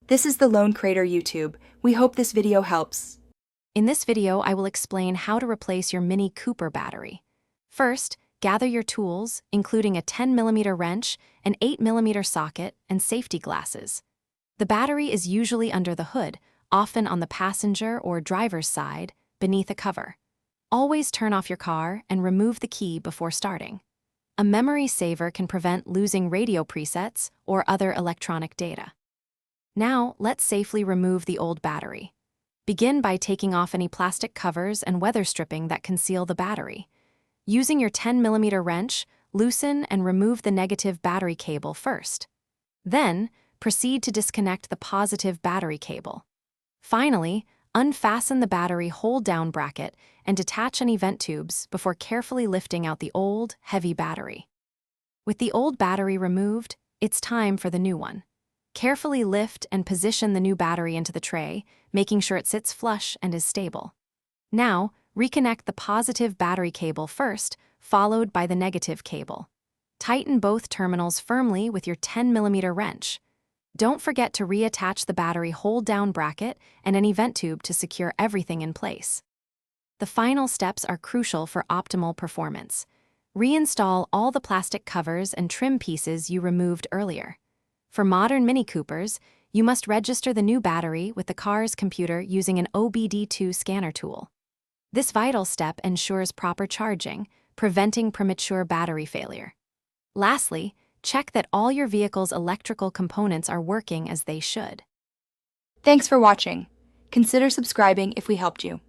This is the Lone Crater YouTube. We hope this video helps. In this video, I will explain how to replace your Mini Cooper battery. First, gather your tools, including a 10mm wrench, an 8mm socket, and safety glasses. The battery is usually under the hood, often on the passenger or driver's side, beneath a cover. Always turn off your car and remove the key before starting. A memory saver can prevent losing radio presets or other electronic data. Now, let's safely remove the old battery. Begin by taking off any plastic covers and weather stripping that conceal the battery. Using your 10mm wrench, loosen and remove the negative battery cable first. Then, proceed to disconnect the positive battery cable. Finally, unfasten the battery hold-down bracket and detach any vent tubes before carefully lifting out the old, heavy battery. With the old battery removed, it's time for the new one. Carefully lift and position the new battery into the tray, making sure it sits flush and is stable. Now, reconnect the positive battery cable first, followed by the negative cable. Tighten both terminals firmly with your 10mm wrench. Don't forget to reattach the battery hold-down bracket and any vent tube to secure everything in place. The final steps are crucial for optimal performance. Reinstall all the plastic covers and trim pieces you removed earlier. For modern Mini Coopers, you must register the new battery with the car's computer using an OBD2 scanner tool. This vital step ensures proper charging, preventing premature battery failure. Lastly, check that all your vehicle's electrical components are working as they should. Thanks for watching. Consider subscribing if we helped you.